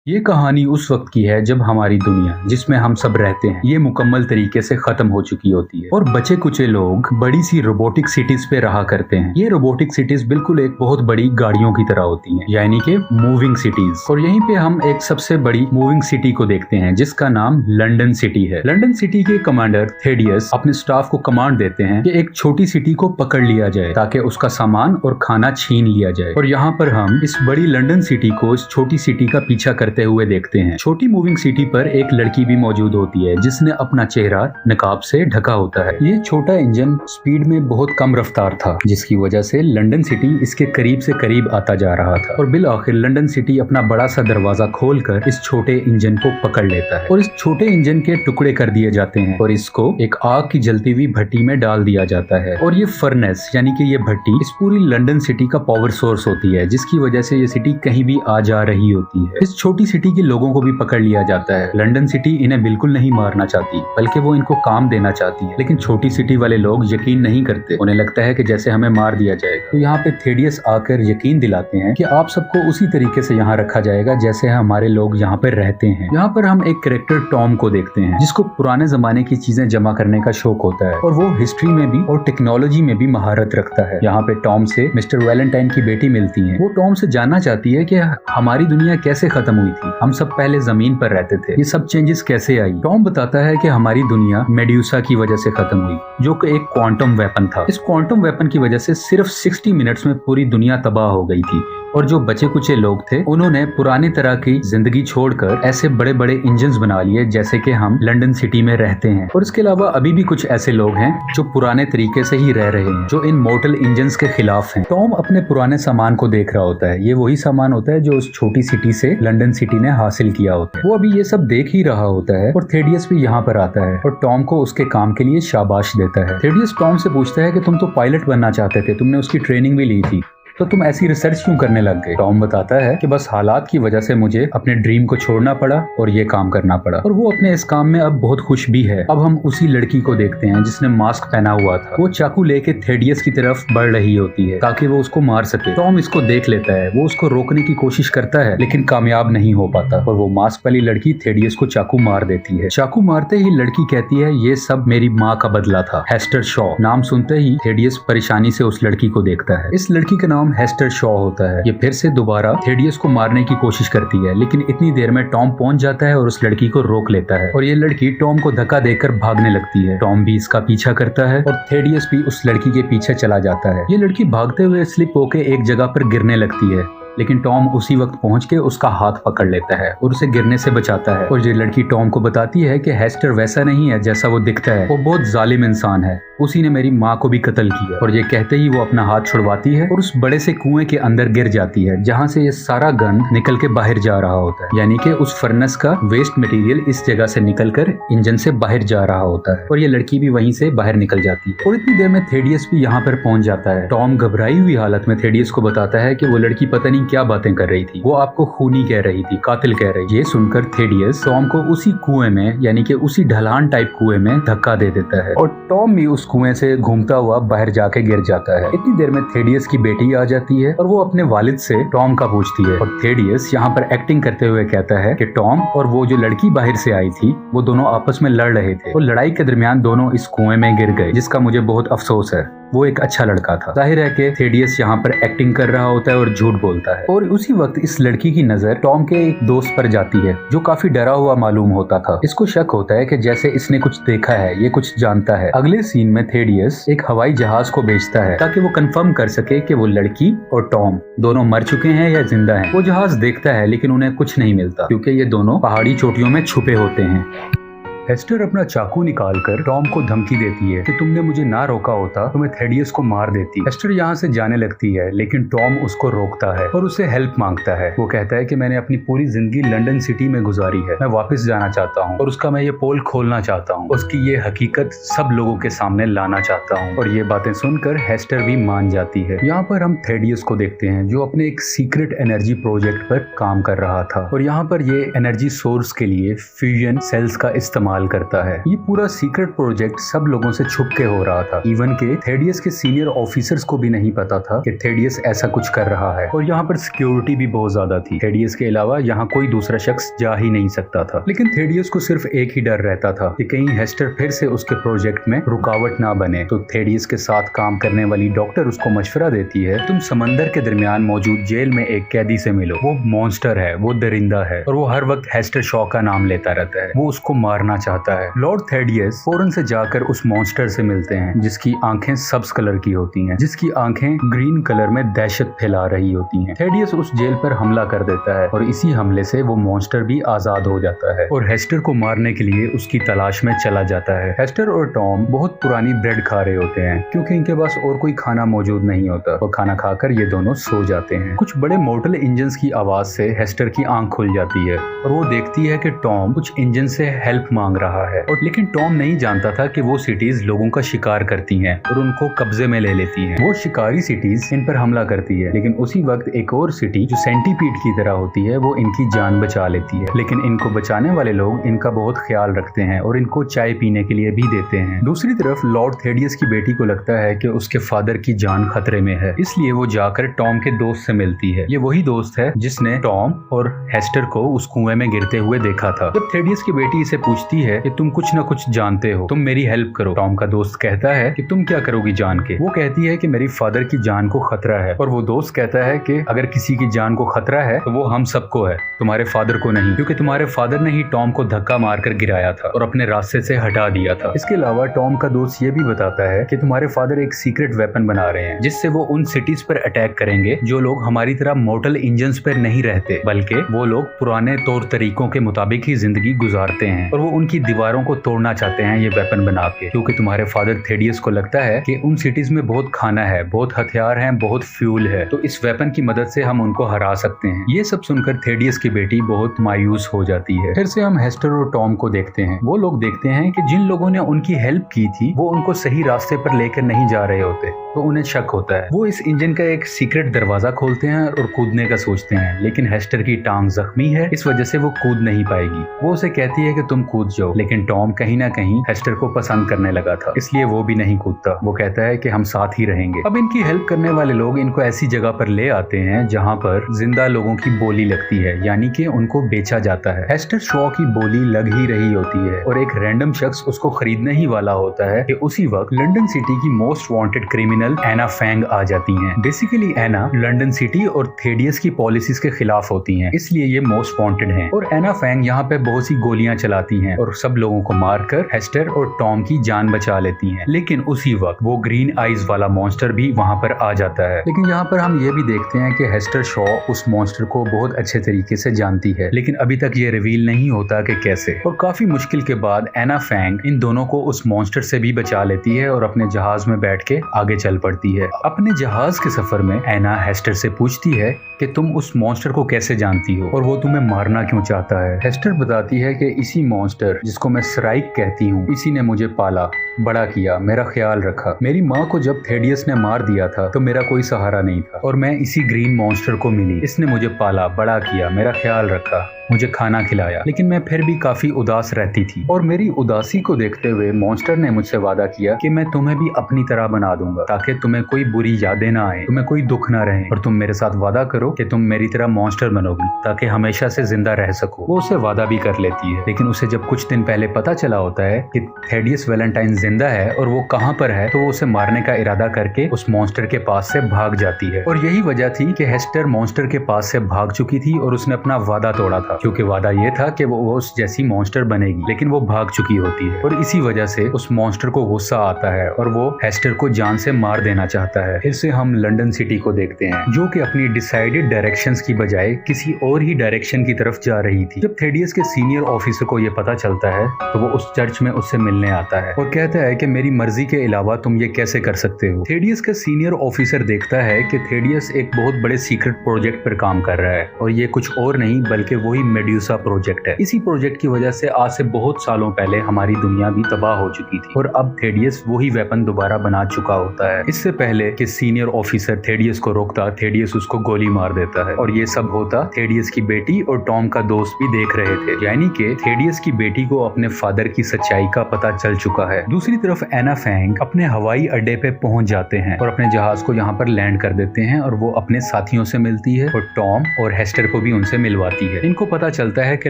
ये कहानी उस वक्त की है जब हमारी दुनिया जिसमें हम सब रहते हैं ये मुकम्मल तरीके से खत्म हो चुकी होती है और बचे कुचे लोग बड़ी सी रोबोटिक सिटीज पे रहा करते हैं। ये रोबोटिक सिटीज बिल्कुल एक बहुत बड़ी गाड़ियों की तरह होती हैं, यानी कि मूविंग सिटीज। और यहीं पे हम एक सबसे बड़ी मूविंग सिटी को देखते हैं जिसका नाम लंदन सिटी है। लंदन सिटी के कमांडर थेडियस अपने स्टाफ को कमांड देते हैं कि एक छोटी सिटी को पकड़ लिया जाए ताकि उसका सामान और खाना छीन लिया जाए। और यहाँ पर हम इस बड़ी लंदन सिटी को इस छोटी सिटी का पीछा करते हुए देखते हैं। छोटी मूविंग सिटी पर एक लड़की भी मौजूद होती है जिसने अपना चेहरा नकाब से ढका होता है। ये छोटा इंजन स्पीड में बहुत कम रफ्तार था जिसकी वजह से लंदन सिटी इसके करीब से करीब आता जा रहा था और बिल आखिर लंदन सिटी अपना बड़ा सा दरवाजा खोलकर इस छोटे इंजन को पकड़ लेता है और इस छोटे इंजन के टुकड़े कर दिए जाते हैं और इसको एक आग की जलती हुई भट्टी में डाल दिया जाता है। और ये फर्नेस यानी कि ये भट्टी इस पूरी लंदन सिटी का पावर सोर्स होती है जिसकी वजह से ये सिटी कहीं भी आ जा रही होती है। इस छोटी सिटी के लोगों को भी पकड़ लिया जाता है। लंदन सिटी इन्हें बिल्कुल नहीं मारना चाहती बल्कि वो इनको काम देना चाहती है, लेकिन छोटी सिटी वाले लोग यकीन नहीं करते। उन्हें लगता है कि जैसे हमें मार दिया जाएगा। तो यहाँ पे थेडियस आकर यकीन दिलाते हैं कि आप सबको उसी तरीके से यहाँ रखा जाएगा जैसे हमारे लोग यहाँ पे रहते हैं। यहाँ पर हम एक कैरेक्टर टॉम को देखते हैं जिसको पुराने जमाने की चीजें जमा करने का शौक होता है और वो हिस्ट्री में भी और टेक्नोलॉजी में भी महारत रखता है। यहाँ पे टॉम से मिस्टर वैलेंटाइन की बेटी मिलती है। वो टॉम से जानना चाहती है कि हमारी दुनिया कैसे खत्म हुई थी, हम सब पहले जमीन पर रहते थे, ये सब चेंजेस कैसे आई। टॉम बताता है कि हमारी दुनिया मेड्यूसा की वजह से खत्म हुई जो कि एक क्वांटम वेपन था। इस क्वांटम वेपन की वजह से सिर्फ 60 मिनट्स में पूरी दुनिया तबाह हो गई थी और जो बचे कुचे लोग थे उन्होंने पुरानी तरह की जिंदगी छोड़कर ऐसे बड़े बड़े इंजन्स बना लिए जैसे कि हम लंदन सिटी में रहते हैं। और इसके अलावा अभी भी कुछ ऐसे लोग हैं जो पुराने तरीके से ही रह रहे हैं जो इन मोर्टल इंजन्स के खिलाफ हैं। टॉम अपने पुराने सामान को देख रहा होता है। ये वही सामान होता है जो उस छोटी सिटी से लंदन सिटी ने हासिल किया होता है। वो अभी ये सब देख ही रहा होता है और थेडियस भी यहाँ पर आता है और टॉम को उसके काम के लिए शाबाश देता है। थेडियस टॉम से पूछता है कि तुम तो पायलट बनना चाहते थे, तुमने उसकी ट्रेनिंग भी ली थी, तो तुम ऐसी रिसर्च क्यों करने लग गए। टॉम बताता है कि बस हालात की वजह से मुझे अपने ड्रीम को छोड़ना पड़ा और ये काम करना पड़ा और वो अपने इस काम में अब बहुत खुश भी है। अब हम उसी लड़की को देखते हैं जिसने मास्क पहना हुआ था। वो चाकू लेके थेडियस की तरफ बढ़ रही होती है ताकि वो उसको मार सके। टॉम इसको देख लेता है, वो उसको रोकने की कोशिश करता है लेकिन कामयाब नहीं हो पाता और वो मास्क वाली लड़की थेडियस को चाकू मार देती है। चाकू मारते ही लड़की कहती है ये सब मेरी माँ का बदला था। हेस्टर शॉ नाम सुनते ही थेडियस परेशानी से उस लड़की को देखता है। इस लड़की का नाम हेस्टर शॉ होता है। ये फिर से दोबारा थेडियस को मारने की कोशिश करती है लेकिन इतनी देर में टॉम पहुंच जाता है और उस लड़की को रोक लेता है और ये लड़की टॉम को धक्का देकर भागने लगती है। टॉम भी इसका पीछा करता है और थेडियस भी उस लड़की के पीछे चला जाता है। ये लड़की भागते हुए स्लिप होकर एक जगह पर गिरने लगती है लेकिन टॉम उसी वक्त पहुंच के उसका हाथ पकड़ लेता है और उसे गिरने से बचाता है। और ये लड़की टॉम को बताती है कि हेस्टर वैसा नहीं है जैसा वो दिखता है, वो बहुत जालिम इंसान है, उसी ने मेरी माँ को भी कत्ल किया। और ये कहते ही वो अपना हाथ छुड़वाती है और उस बड़े से कुएं के अंदर गिर जाती है जहाँ से ये सारा गंद निकल के बाहर जा रहा होता है, यानी कि उस फर्नेस का वेस्ट मटेरियल इस जगह से निकलकर इंजन से बाहर जा रहा होता है और ये लड़की भी वहीं से बाहर निकल जाती है। और इतनी देर में थेडियस भी यहाँ पर पहुंच जाता है। टॉम घबराई हुई हालत में थेडियस को बताता है कि वो लड़की पता नहीं क्या बातें कर रही थी, वो आपको खूनी कह रही थी, कातिल कह रही। ये सुनकर थेडियस टॉम को उसी कुएं में यानी कि उसी ढलान टाइप कुएं में धक्का दे देता है और टॉम भी उस कुएं से घूमता हुआ बाहर जाके गिर जाता है। इतनी देर में थेडियस की बेटी आ जाती है और वो अपने वालिद से टॉम का पूछती है और थेडियस यहाँ पर एक्टिंग करते हुए कहता है कि टॉम और वो जो लड़की बाहर से आई थी वो दोनों आपस में लड़ रहे थे और लड़ाई के दरमियान दोनों इस कुएं में गिर गए, जिसका मुझे बहुत अफसोस है। वो एक अच्छा लड़का था। जाहिर है कि थेडियस यहाँ पर एक्टिंग कर रहा होता है और झूठ बोलता है। और उसी वक्त इस लड़की की नजर टॉम के एक दोस्त पर जाती है जो काफी डरा हुआ मालूम होता था। इसको शक होता है कि जैसे इसने कुछ देखा है, ये कुछ जानता है। अगले सीन में थेडियस एक हवाई जहाज को बेचता है ताकि वो कंफर्म कर सके कि वो लड़की और टॉम दोनों मर चुके हैं या जिंदा हैं। वो जहाज देखता है लेकिन उन्हें कुछ नहीं मिलता क्योंकि ये दोनों पहाड़ी चोटियों में छुपे होते हैं। हेस्टर अपना चाकू निकालकर टॉम को धमकी देती है कि तुमने मुझे ना रोका होता तो मैं थेडियस को मार देती। हेस्टर यहाँ से जाने लगती है लेकिन टॉम उसको रोकता है और उसे हेल्प मांगता है। वो कहता है कि मैंने अपनी पूरी जिंदगी लंदन सिटी में गुजारी है, मैं वापस जाना चाहता हूँ और उसका मैं ये पोल खोलना चाहता हूँ, उसकी ये हकीकत सब लोगों के सामने लाना चाहता हूँ। और ये बातें सुनकर हेस्टर भी मान जाती है। यहाँ पर हम थेडियस को देखते हैं जो अपने एक सीक्रेट एनर्जी प्रोजेक्ट पर काम कर रहा था और यहाँ पर ये एनर्जी सोर्स के लिए फ्यूजन सेल्स का इस्तेमाल इस्तेमाल करता है। ये पूरा सीक्रेट प्रोजेक्ट सब लोगों से छुप के हो रहा था। इवन के थेडियस के सीनियर ऑफिसर्स को भी नहीं पता था कि थेडियस ऐसा कुछ कर रहा है। और यहाँ पर सिक्योरिटी भी बहुत ज्यादा थी। थेडियस के अलावा यहाँ कोई दूसरा शख्स जा ही नहीं सकता था। लेकिन थेडियस को सिर्फ एक ही डर रहता था कि कहीं हेस्टर फिर से उसके प्रोजेक्ट में रुकावट ना बने। तो थेडियस के साथ काम करने वाली डॉक्टर उसको मशवरा देती है, तुम समंदर के दरमियान मौजूद जेल में एक कैदी से मिलो। वो मॉन्स्टर है, वो दरिंदा है और वो हर वक्त हेस्टर शॉ का नाम लेता रहता है। वो उसको मारना चाहता है। लॉर्ड थेडियस फौरन से जाकर उस मॉन्स्टर से मिलते हैं, जिसकी आंखें सब्ज कलर की होती हैं, जिसकी आंखें ग्रीन कलर में दहशत फैला रही होती हैं। थेडियस उस जेल पर हमला कर देता है और इसी हमले से वो मॉन्स्टर भी आजाद हो जाता है और हेस्टर को मारने के लिए उसकी तलाश में चला जाता है। हेस्टर और टॉम बहुत पुरानी ब्रेड खा रहे होते हैं क्योंकि इनके पास और कोई खाना मौजूद नहीं होता और खाना खाकर ये दोनों सो जाते हैं। कुछ बड़े मोटर इंजन्स की आवाज से हेस्टर की आंख खुल जाती है और वो देखती है कि टॉम कुछ इंजन से हेल्प मांग रहा है। और लेकिन टॉम नहीं जानता था कि वो सिटीज लोगों का शिकार करती हैं और उनको कब्जे में ले लेती हैं। वो शिकारी सिटीज इन पर हमला करती है, लेकिन उसी वक्त एक और सिटी जो सेंटीपीड की तरह होती है वो इनकी जान बचा लेती है। लेकिन इनको बचाने वाले लोग इनका बहुत ख्याल रखते हैं और इनको चाय पीने के लिए भी देते हैं। दूसरी तरफ लॉर्ड थेडियस की बेटी को लगता है कि उसके फादर की जान खतरे में है, इसलिए वो जाकर टॉम के दोस्त से मिलती है। ये वही दोस्त है जिसने टॉम और हेस्टर को उस कुएं में गिरते हुए देखा था। जब थेडियस की बेटी इसे पूछती है कि तुम कुछ न कुछ जानते हो, तुम मेरी हेल्प करो, टॉम का दोस्त कहता है कि तुम क्या करोगी जान के। वो कहती है कि मेरी फादर की जान को खतरा है और वो दोस्त कहता है कि अगर किसी की जान को खतरा है तो वो हम सबको है, तुम्हारे फादर को नहीं, क्योंकि तुम्हारे फादर ने ही टॉम को धक्का मारकर गिराया था और अपने रास्ते से हटा दिया था। इसके अलावा टॉम का दोस्त ये भी बताता है कि तुम्हारे फादर एक सीक्रेट वेपन बना रहे हैं जिससे वो उन सिटीज पर अटैक करेंगे जो लोग हमारी तरह मोटल इंजन्स पर नहीं रहते, बल्कि वो लोग पुराने तौर तरीकों के मुताबिक ही जिंदगी गुजारते हैं और वो उनकी दीवारों को तोड़ना चाहते हैं ये वेपन बना के, क्योंकि तुम्हारे फादर थेडियस को लगता है कि उन सिटीज में बहुत खाना है, बहुत हथियार हैं, बहुत फ्यूल है, तो इस वेपन की मदद से हम उनको हरा सकते हैं। ये सब सुनकर थेडियस की बेटी बहुत मायूस हो जाती है। फिर से हम हेस्टर और टॉम को देखते हैं। वो लोग देखते हैं कि जिन लोगों ने उनकी हेल्प की थी वो उनको सही रास्ते पर लेकर नहीं जा रहे होते, तो उन्हें शक होता है। वो इस इंजन का एक सीक्रेट दरवाजा खोलते हैं और कूदने का सोचते हैं, लेकिन हेस्टर की टांग जख्मी है, इस वजह से वो कूद नहीं पाएगी। वो उसे कहती है कि तुम कूद जाओ, लेकिन टॉम कहीं ना कहीं हेस्टर को पसंद करने लगा था, इसलिए वो भी नहीं कूदता। वो कहता है कि हम साथ ही रहेंगे। अब इनकी हेल्प करने वाले लोग इनको ऐसी जगह पर ले आते हैं जहाँ पर जिंदा लोगों की बोली लगती है, यानी कि उनको बेचा जाता है। हेस्टर शॉ की बोली लग ही रही होती है और एक रैंडम शख्स उसको खरीदने ही वाला होता है कि उसी वक्त लंदन सिटी की मोस्ट वांटेड क्रिमिनल एना फैंग आ जाती हैं। बेसिकली एना लंदन सिटी और थेडियस की पॉलिसीज के खिलाफ होती हैं, इसलिए ये मोस्ट वांटेड हैं। और एना फैंग यहाँ पे बहुत सी गोलियां चलाती हैं और सब लोगों को मारकर हेस्टर और टॉम की जान बचा लेती हैं। लेकिन उसी वक्त वो ग्रीन आइज वाला मॉन्स्टर भी वहाँ पर आ जाता है। लेकिन यहाँ पर हम ये भी देखते हैं कि हेस्टर शॉ उस मॉन्स्टर को बहुत अच्छे तरीके से जानती है, लेकिन अभी तक ये रिवील नहीं होता कि कैसे। और काफी मुश्किल के बाद एना फैंग इन दोनों को उस मॉन्स्टर से भी बचा लेती है और अपने जहाज में बैठ के आगे चल पड़ती है। अपने जहाज के सफर में एना हेस्टर से पूछती है कि तुम उस मॉन्स्टर को कैसे जानती हो और वो तुम्हें मारना क्यों चाहता है। हेस्टर बताती है कि इसी मॉन्स्टर जिसको मैं स्राइक कहती हूँ, इसी ने मुझे पाला, बड़ा किया, मेरा ख्याल रखा। मेरी माँ को जब थेडियस ने मार दिया था तो मेरा कोई सहारा नहीं था और मैं इसी ग्रीन मॉन्स्टर को मिली। इसने मुझे पाला, बड़ा किया, मेरा ख्याल रखा, मुझे खाना खिलाया, लेकिन मैं फिर भी काफी उदास रहती थी। और मेरी उदासी को देखते हुए मॉन्स्टर ने मुझसे वादा किया कि मैं तुम्हें भी अपनी तरह बना दूंगा ताकि तुम्हें कोई बुरी यादें ना आए, तुम्हें कोई दुख ना रहे, और तुम मेरे साथ वादा करो कि तुम मेरी तरह मॉन्स्टर बनोगी ताकि हमेशा से जिंदा रह सको। वो उसे वादा भी कर लेती है, लेकिन उसे जब कुछ दिन पहले पता चला होता है कि थेडियस वैलेंटाइन जिंदा है और वो कहाँ पर है, तो वो उसे मारने का इरादा करके उस मॉन्स्टर के पास से भाग जाती है। और यही वजह थी कि हेस्टर मॉन्स्टर के पास से भाग चुकी थी और उसने अपना वादा तोड़ा था, क्योंकि वादा ये था कि वो उस जैसी मॉन्स्टर बनेगी, लेकिन वो भाग चुकी होती है। और इसी वजह से उस मॉन्स्टर को गुस्सा आता है और वो हेस्टर को जान से मार देना चाहता है। फिर से हम लंदन सिटी को देखते हैं जो कि अपनी डिसाइडेड डायरेक्शंस की बजाय किसी और ही डायरेक्शन की तरफ जा रही थी। जब थेडियस के सीनियर ऑफिसर को ये पता चलता है तो वो उस चर्च में उससे मिलने आता है और कहता कहता है कि मेरी मर्जी के अलावा तुम ये कैसे कर सकते हो। थेडियस का सीनियर ऑफिसर देखता है कि थेडियस एक बहुत बड़े सीक्रेट प्रोजेक्ट पर काम कर रहा है और ये कुछ और नहीं बल्कि वही मेड्यूसा प्रोजेक्ट है। इसी प्रोजेक्ट की वजह से आज से बहुत सालों पहले हमारी दुनिया भी तबाह हो चुकी थी और अब थेडियस वही वेपन दोबारा बना चुका होता है। इससे पहले कि सीनियर ऑफिसर थेडियस को रोकता, थेडियस उसको गोली मार देता है और ये सब होता थेडियस की बेटी और टॉम का दोस्त भी देख रहे थे, यानी कि थेडियस की बेटी को अपने फादर की सच्चाई का पता चल चुका है। दूसरी तरफ एना फैंग अपने हवाई अड्डे पे पहुंच जाते हैं और अपने जहाज को यहाँ पर लैंड कर देते हैं और वो अपने साथियों से मिलती है और टॉम और हेस्टर को भी उनसे मिलवाती है। इनको पता चलता है कि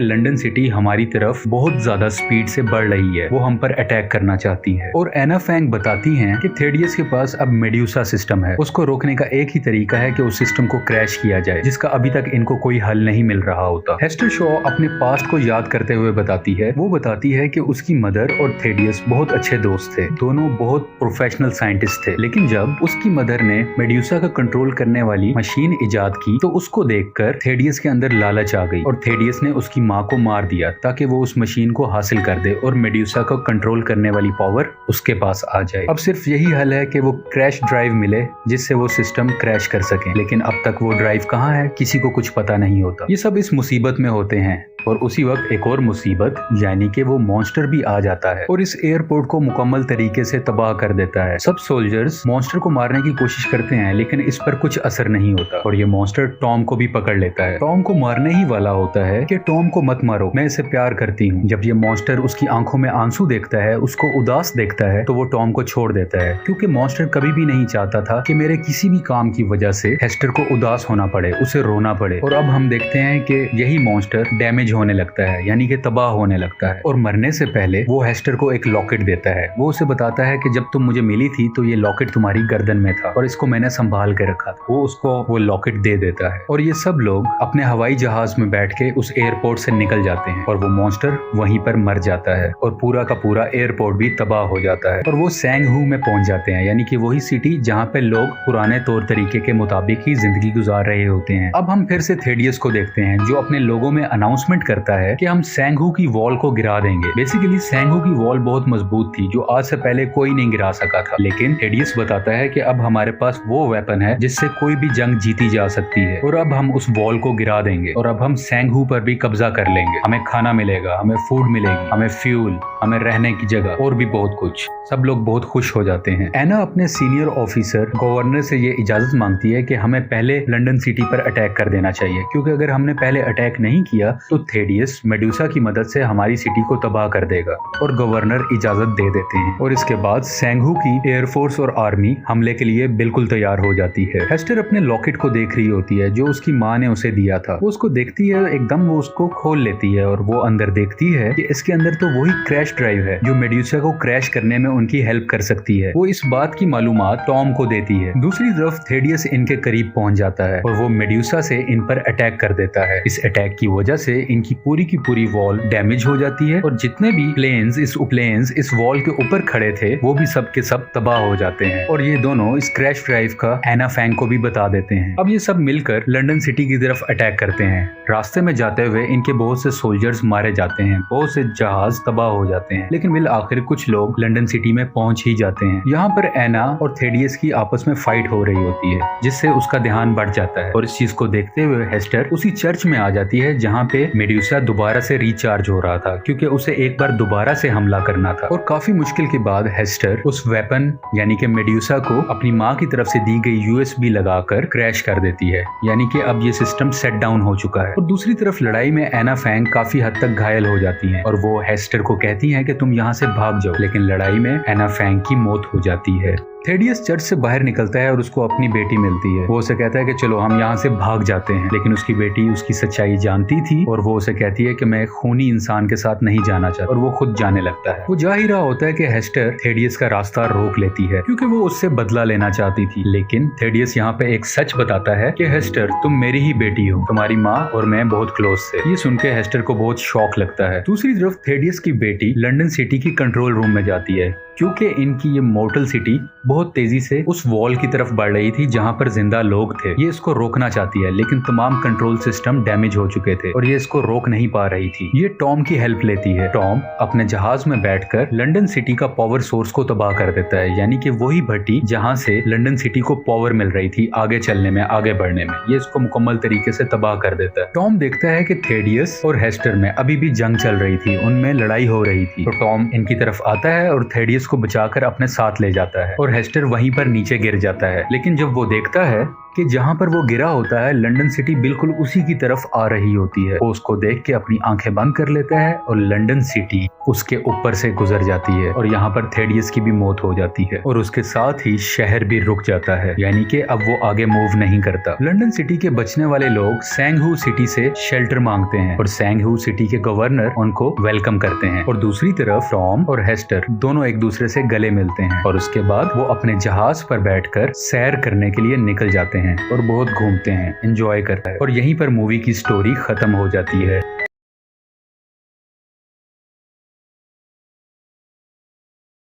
लंदन सिटी हमारी तरफ बहुत ज्यादा स्पीड से बढ़ रही है, वो हम पर अटैक करना चाहती है और एना फैंग बताती हैं कि थेडियस के पास अब मेड्यूसा सिस्टम है, उसको रोकने का एक ही तरीका है कि उस सिस्टम को क्रैश किया जाए, जिसका अभी तक इनको कोई हल नहीं मिल रहा होता। हेस्टर शॉ अपने पास्ट को याद करते हुए बताती है कि उसकी मदर और थेडियस बहुत अच्छे दोस्त थे, दोनों बहुत प्रोफेशनल साइंटिस्ट थे, लेकिन जब उसकी मदर ने मेड्यूसा का कंट्रोल करने वाली मशीन इजाद की तो उसको देखकर थेडियस के अंदर लालच आ गई और थेडियस ने उसकी माँ को मार दिया ताकि वो उस मशीन को हासिल कर दे और मेड्यूसा को कंट्रोल करने वाली पावर उसके पास आ जाए। अब सिर्फ यही हल है कि वो क्रैश ड्राइव मिले जिससे वो सिस्टम क्रैश कर सके, लेकिन अब तक वो ड्राइव कहाँ है किसी को कुछ पता नहीं होता। ये सब इस मुसीबत में होते हैं और उसी वक्त एक और मुसीबत यानी कि वो मॉन्स्टर भी आ जाता है और इस एयरपोर्ट को मुकम्मल तरीके से तबाह कर देता है। सब सोल्जर्स मॉन्स्टर को मारने की कोशिश करते हैं लेकिन इस पर कुछ असर नहीं होता और ये मॉन्स्टर टॉम को भी पकड़ लेता है। टॉम को मारने ही वाला होता है कि टॉम को मत मारो, मैं इसे प्यार करती हूँ। जब ये मॉन्स्टर उसकी आंखों में आंसू देखता है, उसको उदास देखता है, तो वो टॉम को छोड़ देता है क्योंकि मॉन्स्टर कभी भी नहीं चाहता था कि मेरे किसी भी काम की वजह से हेस्टर को उदास होना पड़े, उसे रोना पड़े। और अब हम देखते हैं कि यही मॉन्स्टर डैमेज होने लगता है यानी कि तबाह होने लगता है और मरने से पहले वो हेस्टर को एक लॉकेट देता है। वो उसे बताता है कि जब तुम मुझे मिली थी तो ये लॉकेट तुम्हारी गर्दन में था और इसको मैंने संभाल के रखा था। वो उसको वो लॉकेट दे देता है और ये सब लोग अपने हवाई जहाज में बैठ के उस एयरपोर्ट से निकल जाते हैं और वो मॉन्स्टर वहीं पर मर जाता है और पूरा का पूरा एयरपोर्ट भी तबाह हो जाता है और वो सैंगहू में पहुंच जाते हैं, यानी कि वही सिटी जहाँ पे लोग पुराने तौर तरीके के मुताबिक ही जिंदगी गुजार रहे होते हैं। अब हम फिर से थेडियस को देखते हैं जो अपने लोगों में अनाउंसमेंट करता है कि हम सैंगहू की वॉल को गिरा देंगे। बेसिकली सैंगहू की वॉल बहुत मजबूत थी जो आज से पहले कोई नहीं गिरा सका था, लेकिन थेडियस बताता है कि अब हमारे पास वो वेपन है जिससे कोई भी जंग जीती जा सकती है और अब हम उस वॉल को गिरा देंगे और अब हम सैंगहू पर भी कब्जा कर लेंगे। हमें खाना मिलेगा, हमें फूड मिलेगी, हमें फ्यूल, हमें रहने की जगह और भी बहुत कुछ। सब लोग बहुत खुश हो जाते हैं। एना अपने सीनियर ऑफिसर गवर्नर से ये इजाजत मांगती है कि हमें पहले लंदन सिटी पर अटैक कर देना चाहिए क्योंकि अगर हमने पहले अटैक नहीं किया तो थेडियस मेड्यूसा की मदद से हमारी सिटी को तबाह कर देगा और गवर्नर इजाजत दे देते हैं और इसके बाद सैंगहू की एयरफोर्स और आर्मी हमले के लिए बिल्कुल तैयार हो जाती है। हेस्टर अपने लॉकेट को देख रही होती है जो उसकी माँ ने उसे दिया था। वो उसको देखती है, एकदम वो उसको खोल लेती है और वो अंदर देखती है कि इसके अंदर तो वही क्रैश ड्राइव है जो मेड्यूसा को क्रैश करने में उनकी हेल्प कर सकती है। वो इस बात की मालूमात टॉम को देती है। दूसरी तरफ थेडियस इनके करीब पहुंच जाता है और वो मेड्यूसा से इन पर अटैक कर देता है। इस अटैक की वजह से इनकी पूरी की पूरी वॉल डैमेज हो जाती है और जितने भी प्लेन्स इस वॉल के ऊपर खड़े थे वो भी सब के सब तबाह हो जाते हैं और ये दोनों इस क्रैश ड्राइव का एना फैंग को भी बता देते हैं। अब ये सब मिलकर लंदन सिटी की तरफ अटैक करते हैं। रास्ते में जाते हुए इनके बहुत से सोल्जर्स मारे जाते हैं, बहुत से जहाज तबाह हो जाते हैं, लेकिन बिल आखिर कुछ लोग लंदन सिटी में पहुंच ही जाते हैं। यहाँ पर एना और थेडियस की आपस में फाइट हो रही होती है जिससे उसका ध्यान बढ़ जाता है और इस चीज को देखते हुए हेस्टर उसी चर्च में आ जाती है जहाँ पे मेड्यूसा दोबारा से रिचार्ज हो रहा था क्योंकि उसे एक बार दोबारा से हमला करना था। और काफी मुश्किल के बाद हेस्टर उस वेपन यानी कि मेड्यूसा को अपनी माँ की तरफ से दी गई यूएसबी लगाकर क्रैश कर देती है, यानी कि अब ये सिस्टम सेट डाउन हो चुका है। और दूसरी तरफ लड़ाई में एना फैंग काफी हद तक घायल हो जाती हैं और वो हेस्टर को कहती हैं कि तुम यहाँ से भाग जाओ, लेकिन लड़ाई में एना फैंग की मौत हो जाती है। थेडियस चर्च से बाहर निकलता है और उसको अपनी बेटी मिलती है। वो उसे कहता है कि चलो हम यहाँ से भाग जाते हैं, लेकिन उसकी बेटी उसकी सच्चाई जानती थी और वो उसे कहती है कि मैं खूनी इंसान के साथ नहीं जाना चाहता और वो खुद जाने लगता है। वो जा ही रहा होता है कि हेस्टर थेडियस का रास्ता रोक लेती है क्योंकि वो उससे बदला लेना चाहती थी, लेकिन थेडियस यहाँ पे एक सच बताता है कि हेस्टर तुम मेरी ही बेटी हो, तुम्हारी माँ और मैं बहुत क्लोज थे। ये सुन के हेस्टर को बहुत शौक लगता है। दूसरी तरफ थेडियस की बेटी लंदन सिटी की कंट्रोल रूम में जाती है क्योंकि इनकी ये मोर्टल सिटी बहुत तेजी से उस वॉल की तरफ बढ़ रही थी जहाँ पर जिंदा लोग थे। ये इसको रोकना चाहती है लेकिन तमाम कंट्रोल सिस्टम डैमेज हो चुके थे और ये इसको रोक नहीं पा रही थी। ये टॉम की हेल्प लेती है। टॉम अपने जहाज में बैठकर लंदन सिटी का पावर सोर्स को तबाह कर देता है, यानी कि वही भट्टी जहाँ से लंदन सिटी को पावर मिल रही थी आगे चलने में, आगे बढ़ने में। ये इसको मुकम्मल तरीके से तबाह कर देता है। टॉम देखता है कि थेडियस और हेस्टर में अभी भी जंग चल रही थी, उनमें लड़ाई हो रही थी। तो टॉम इनकी तरफ आता है और थेडियस को बचाकर अपने साथ ले जाता है और हेस्टर वहीं पर नीचे गिर जाता है। लेकिन जब वो देखता है कि जहाँ पर वो गिरा होता है लंदन सिटी बिल्कुल उसी की तरफ आ रही होती है, वो उसको देख के अपनी आंखें बंद कर लेता है और लंदन सिटी उसके ऊपर से गुजर जाती है और यहाँ पर थेडियस की भी मौत हो जाती है और उसके साथ ही शहर भी रुक जाता है, यानी कि अब वो आगे मूव नहीं करता। लंदन सिटी के बचने वाले लोग सैंगहू सिटी से शेल्टर मांगते हैं और सैंगहू सिटी के गवर्नर उनको वेलकम करते हैं और दूसरी तरफ टॉम और हेस्टर दोनों एक दूसरे से गले मिलते हैं और उसके बाद वो अपने जहाज पर बैठकर सैर करने के लिए निकल जाते हैं और बहुत घूमते हैं, एंजॉय करता है और यहीं पर मूवी की स्टोरी खत्म हो जाती है।